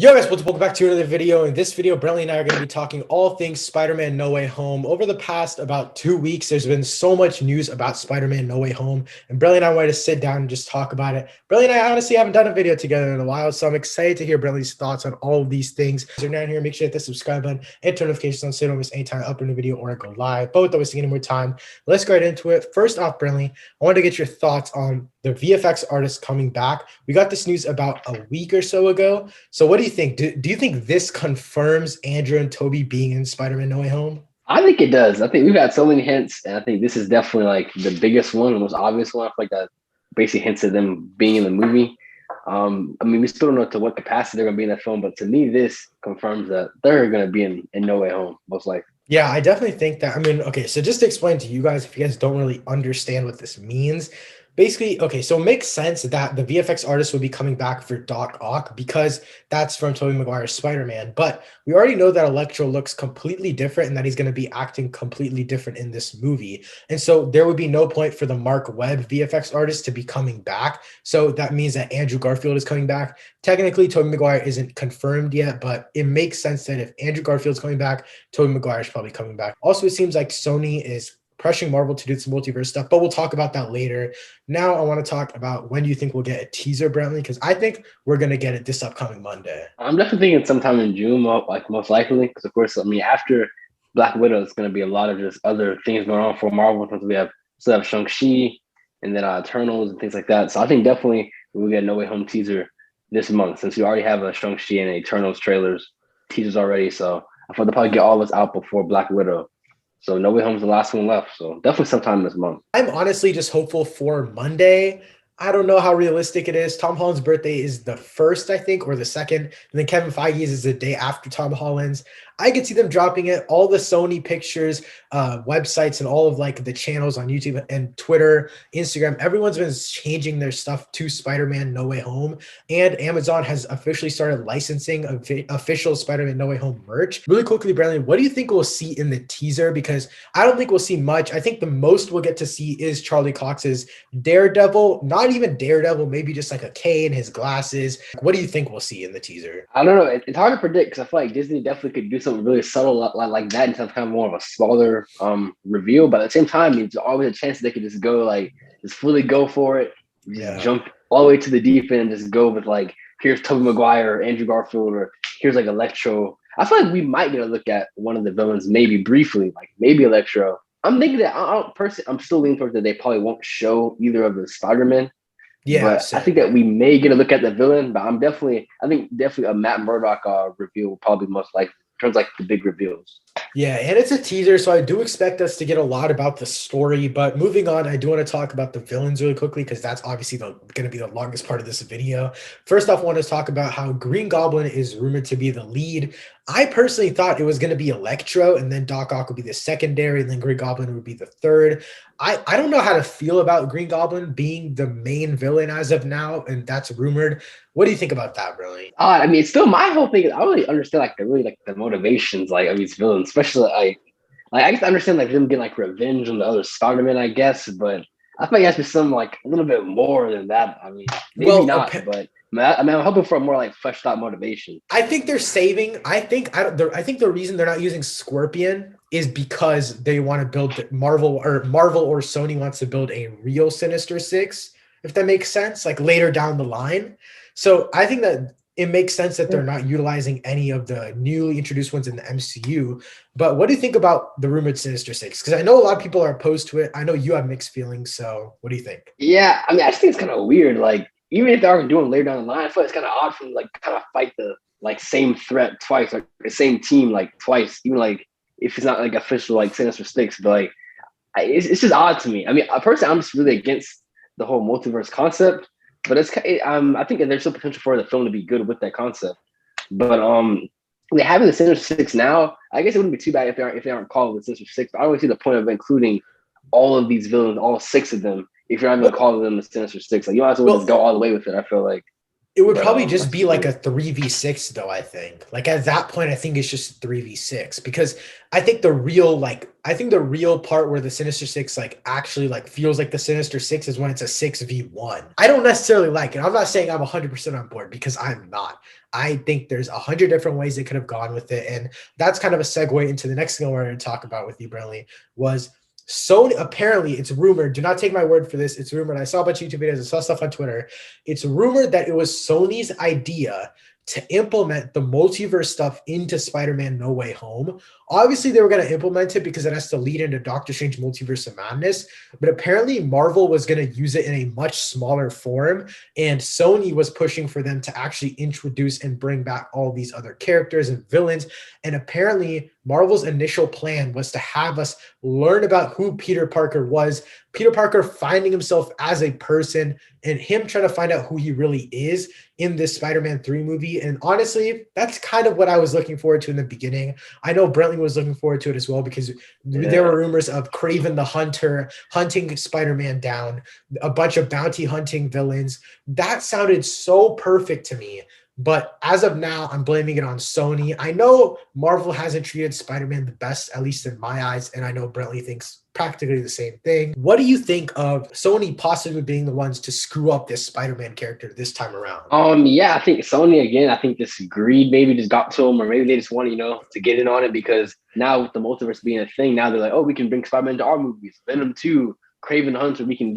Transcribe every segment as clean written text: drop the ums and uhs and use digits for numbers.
Yo guys, welcome back to another video. In this video, Brantley and I are going to be talking all things Spider-Man No Way Home. Over the past about 2 weeks, there's been so much news about Spider-Man No Way Home, and Brantley and I wanted to sit down and just talk about it. Brantley and I honestly haven't done a video together in a while, so I'm excited to hear Brantley's thoughts on all of these things. If you're down here, make sure to hit the subscribe button and turn notifications on so you don't miss any time I upload a video or I go live. But without wasting any more time, let's go right into it. First off, Brantley, I wanted to get your thoughts on the VFX artist coming back. We got this news about a week or so ago. So what do you think? Do you think this confirms Andrew and Toby being in Spider-Man No Way Home? I think it does. I think we've had so many hints, and I think this is definitely like the biggest one, the most obvious one. I feel like that basically hints at them being in the movie. I mean, we still don't know to what capacity they're going to be in that film, but to me, this confirms that they're going to be in No Way Home, most likely. Yeah, I definitely think that. I mean, okay, so just to explain to you guys, if you guys don't really understand what this means, basically, okay, so it makes sense that the VFX artist would be coming back for Doc Ock because that's from Tobey Maguire's Spider-Man. But we already know that Electro looks completely different and that he's going to be acting completely different in this movie. And so there would be no point for the Mark Webb VFX artist to be coming back. So that means that Andrew Garfield is coming back. Technically, Tobey Maguire isn't confirmed yet, but it makes sense that if Andrew Garfield's coming back, Tobey Maguire is probably coming back. Also, it seems like Sony is pressuring Marvel to do some multiverse stuff, but we'll talk about that later. Now I want to talk about when do you think we'll get a teaser, Brantley? Because I think we're going to get it this upcoming Monday. I'm definitely thinking sometime in June, like most likely, because of course, I mean, after Black Widow, it's going to be a lot of just other things going on for Marvel. Because we still have Shang-Chi and then Eternals and things like that. So I think definitely we'll get a No Way Home teaser this month, since we already have a Shang-Chi and Eternals teasers already. So I thought they'll probably get all this out before Black Widow. So No Way Home's the last one left. So definitely sometime this month. I'm honestly just hopeful for Monday. I don't know how realistic it is. Tom Holland's birthday is the 1st, I think, or the 2nd. And then Kevin Feige's is the day after Tom Holland's. I could see them dropping it. All the Sony pictures, websites, and all of like the channels on YouTube and Twitter, Instagram, everyone's been changing their stuff to Spider-Man No Way Home. And Amazon has officially started licensing official Spider-Man No Way Home merch. Really quickly, Brandon, what do you think we'll see in the teaser? Because I don't think we'll see much. I think the most we'll get to see is Charlie Cox's Daredevil, not even Daredevil, maybe just like a K in his glasses. What do you think we'll see in the teaser? I don't know. It's hard to predict because I feel like Disney definitely could do something really subtle like that instead of kind of more of a smaller reveal. But at the same time, there's always a chance they could just go just fully go for it, just jump all the way to the deep end, and just go with like, here's Tobey Maguire or Andrew Garfield, or here's like Electro. I feel like we might get to look at one of the villains maybe briefly, like maybe Electro. I'm thinking that I'm still leaning towards that they probably won't show either of the Spider-Man. Yeah, but same. I think that we may get a look at the villain, but I think definitely a Matt Murdock reveal will probably most likely turns like the big reveals. Yeah, and it's a teaser, so I do expect us to get a lot about the story. But moving on, I do want to talk about the villains really quickly because that's obviously going to be the longest part of this video. First off, I want to talk about how Green Goblin is rumored to be the lead. I personally thought it was going to be Electro, and then Doc Ock would be the secondary, and then Green Goblin would be the third. I don't know how to feel about Green Goblin being the main villain as of now, and that's rumored. What do you think about that, really? I mean, it's still my whole thing. I don't really understand the motivations of these villains, especially I guess I understand them getting like revenge on the other Spider-Man, I guess, but I think it has to be some like a little bit more than that. I mean, maybe not, but I mean, I'm hoping for a more like fleshed out motivation. I think they're saving. I think the reason they're not using Scorpion is because they want to build Marvel or Sony wants to build a real Sinister Six, if that makes sense, like later down the line. So I think that it makes sense that they're not utilizing any of the newly introduced ones in the MCU. But what do you think about the rumored Sinister Six? Because I know a lot of people are opposed to it. I know you have mixed feelings. So what do you think? Yeah, I mean, I just think it's kind of weird. Like, even if they are doing later down the line, I feel like it's kind of odd for them to kind of fight the same threat twice, like the same team twice, even if it's not official Sinister Six. But it's just odd to me. I mean, personally, I'm just really against the whole multiverse concept. But I think there's still potential for the film to be good with that concept. But having the Sinister Six now, I guess it wouldn't be too bad if they aren't called the Sinister Six. But I don't really see the point of including all of these villains, all 6 of them, if you're not going to call them the Sinister Six. You might as well just go all the way with it, I feel like. It would But probably just that's be like a 3v6 though, I think. Like at that point, I think it's just 3v6 because I think the real part where the Sinister Six like actually like feels like the Sinister Six is when it's a 6v1. I don't necessarily like it. I'm not saying I'm 100% on board because I'm not. I think there's 100 different ways they could have gone with it. And that's kind of a segue into the next thing we're going to talk about with you, Brantley, was Sony. Apparently, it's rumored. Do not take my word for this. It's rumored. I saw a bunch of YouTube videos. I saw stuff on Twitter. It's rumored that it was Sony's idea to implement the multiverse stuff into Spider-Man No Way Home. Obviously, they were going to implement it because it has to lead into Doctor Strange Multiverse of Madness, but apparently Marvel was going to use it in a much smaller form, and Sony was pushing for them to actually introduce and bring back all these other characters and villains, and apparently Marvel's initial plan was to have us learn about who Peter Parker was, Peter Parker finding himself as a person, and him trying to find out who he really is in this Spider-Man 3 movie. And honestly, that's kind of what I was looking forward to in the beginning. I know Brantley was looking forward to it as well because there were rumors of Kraven the Hunter hunting Spider-Man down, a bunch of bounty hunting villains. That sounded so perfect to me. But as of now, I'm blaming it on Sony. I know Marvel hasn't treated Spider-Man the best, at least in my eyes, and I know Brantley thinks practically the same thing. What do you think of Sony possibly being the ones to screw up this Spider-Man character this time around? Yeah, I think Sony again. I think this greed maybe just got to them, or maybe they just want to get in on it because now with the multiverse being a thing, now they're like, oh, we can bring Spider-Man to our movies, Venom 2. Kraven the Hunter, we can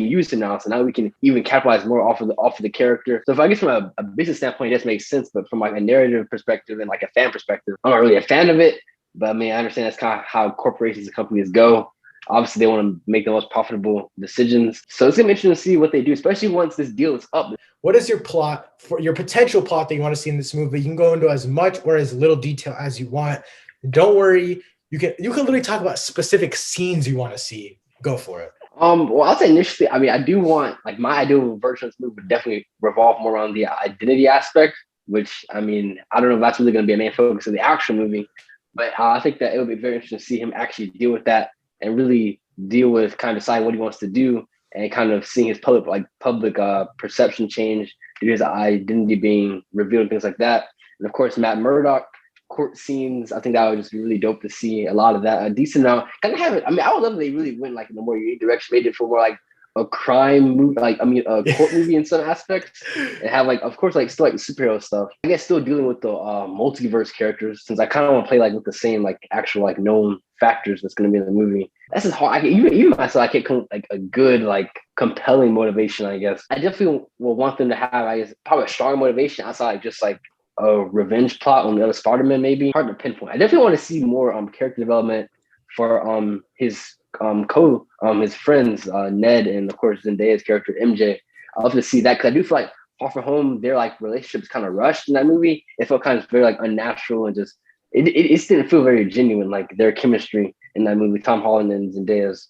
use him now. So now we can even capitalize more off of the character. So if I guess from a business standpoint, it just makes sense. But from like a narrative perspective and like a fan perspective, I'm not really a fan of it. But I mean, I understand that's kind of how corporations and companies go. Obviously, they want to make the most profitable decisions. So it's gonna be interesting to see what they do, especially once this deal is up. What is your plot for your potential plot that you want to see in this movie? You can go into as much or as little detail as you want. Don't worry. You can literally talk about specific scenes you want to see. Go for it. Well, I'll say initially, I mean, I do want like my ideal version of this movie would definitely revolve more around the identity aspect, which I mean, I don't know if that's really going to be a main focus of the actual movie, but I think that it would be very interesting to see him actually deal with that and really deal with kind of deciding what he wants to do and kind of seeing his public perception change due to his identity being revealed and things like that. And of course, Matt Murdock. Court scenes, I think that would just be really dope to see a lot of that. A decent amount. Kind of have it. I mean, I would love if they really went like in a more unique direction, made it for more like a crime movie, a court movie in some aspects, and have like, of course, like still like superhero stuff. I guess still dealing with the multiverse characters, since I kind of want to play like with the same like actual like known factors that's going to be in the movie. That's just hard. Even myself, I can't come like a good like compelling motivation. I guess I definitely will want them to have, I guess, probably a strong motivation outside like just like a revenge plot on the other Spider-Man, maybe. Hard to pinpoint. I definitely want to see more character development for his his friends, Ned, and of course Zendaya's character MJ. I'd love to see that because I do feel like Far From Home, their like relationships kind of rushed in that movie. It felt kind of very like unnatural and just it didn't feel very genuine, like their chemistry in that movie, Tom Holland and Zendaya's.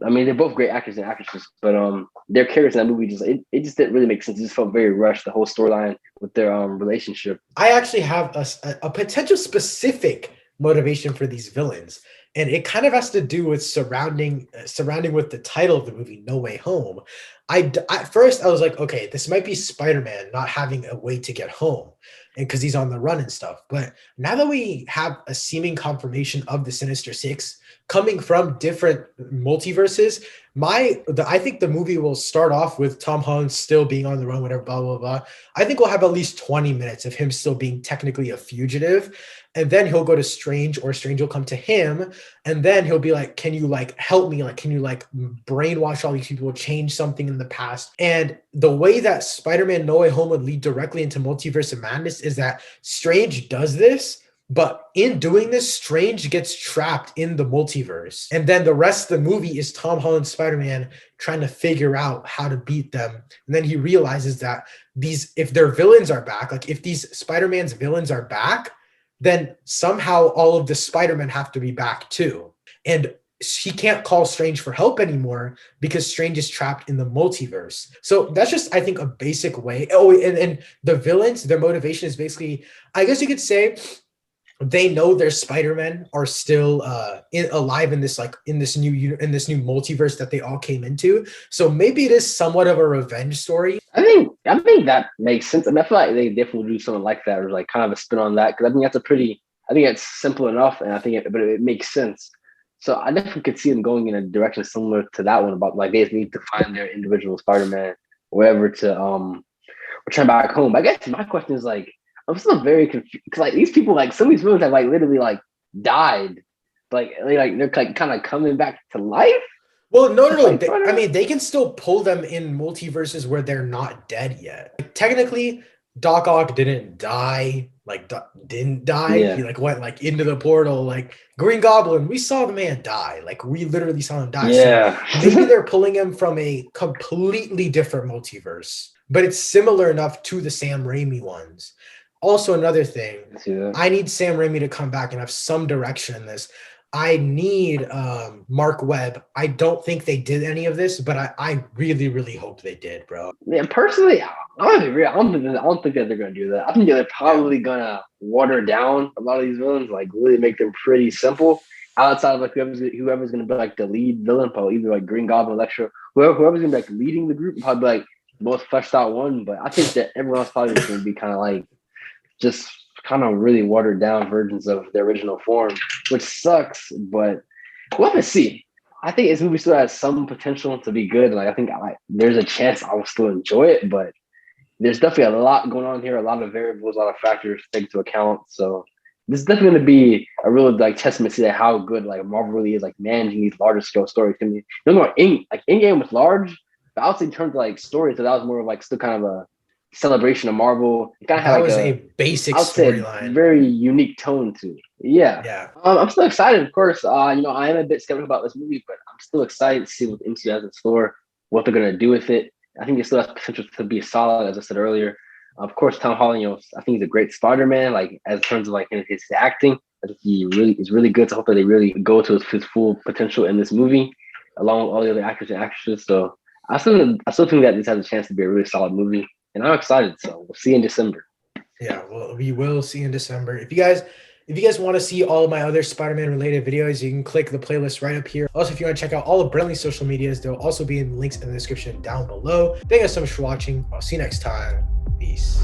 I mean, they're both great actors and actresses, but their characters in that movie just it just didn't really make sense. It just felt very rushed, the whole storyline with their relationship. I actually have a potential specific motivation for these villains, and it kind of has to do with surrounding with the title of the movie, No Way Home. At first I was like, okay, this might be Spider-Man not having a way to get home, and because he's on the run and stuff. But now that we have a seeming confirmation of the Sinister Six coming from different multiverses, I think the movie will start off with Tom Holland still being on the run, whatever, blah, blah, blah. I think we'll have at least 20 minutes of him still being technically a fugitive. And then he'll go to Strange, or Strange will come to him. And then he'll be like, can you like help me? Like, can you like brainwash all these people, change something in the past? And the way that Spider-Man No Way Home would lead directly into Multiverse of Madness is that Strange does this, but in doing this, Strange gets trapped in the multiverse. And then the rest of the movie is Tom Holland Spider-Man trying to figure out how to beat them. And then he realizes that if their villains are back, like if these Spider-Man's villains are back, then somehow all of the Spider-Men have to be back too. And he can't call Strange for help anymore because Strange is trapped in the multiverse. So that's just, I think, a basic way. Oh, and the villains, their motivation is basically, I guess you could say, they know their Spider-Men are still alive in this new multiverse that they all came into. So maybe it is somewhat of a revenge story. I think I think that makes sense. I mean, I feel like they definitely do something like that, or like kind of a spin on that, because I think that's a pretty. I think it's simple enough, and I think it, but it makes sense. So I definitely could see them going in a direction similar to that one about like they just need to find their individual Spider-Man, wherever to return back home. I guess my question is like, I'm still very confused because like these people, like some of these villains have like literally like died, they're like kind of coming back to life Well, no, to no, no. fight I Spider-Man. mean, they can still pull them in multiverses where they're not dead yet. Like, technically, Doc Ock didn't die. Like, didn't die. He Yeah, like went like into the portal. Like Green Goblin, we saw the man die. Like we literally saw him die. So yeah, maybe they're pulling him from a completely different multiverse, but it's similar enough to the Sam Raimi ones. Also, another thing, see that. I need Sam Raimi to come back and have some direction in this. I need Mark Webb. I don't think they did any of this, but I really, really hope they did, bro. Yeah, personally, I'm gonna be real. I don't think that they're gonna do that. I think they're Yeah. probably gonna water down a lot of these villains, like really make them pretty simple. Outside of like whoever's gonna be like the lead villain, probably either like Green Goblin, Electro, whoever's gonna be like leading the group, probably like the most fleshed out one. But I think that everyone else probably is gonna be kind of like just kind of really watered down versions of the original form, which sucks. But we'll have to see. I think this movie still has some potential to be good. Like I think there's a chance I will still enjoy it, but there's definitely a lot going on here, a lot of variables, a lot of factors to take into account. So this is definitely going to be a real like testament to how good like Marvel really is like managing these larger scale stories. I mean, you know, Endgame was large, but I would say in terms of like story, so that was more of like still kind of a celebration of Marvel. It kind of had That like was a a basic I would say a storyline. very unique tone to it. Yeah. Yeah. I'm still excited, of course. I am a bit skeptical about this movie, but I'm still excited to see what the MCU has in store, what they're gonna do with it. I think it still has potential to be solid, as I said earlier. Of course, Tom Holland, I think he's a great Spider-Man. Like as terms of like his acting, I think he really is really good. So hopefully they really go to his full potential in this movie, along with all the other actors and actresses. So I still think that this has a chance to be a really solid movie, and I'm excited. So we'll see you in December. Yeah, well, we will see in December. If you guys want to see all of my other Spider-Man related videos, you can click the playlist right up here. Also, if you want to check out all of Brantley's social medias, they'll also be in links in the description down below. Thank you guys so much for watching. I'll see you next time. Peace.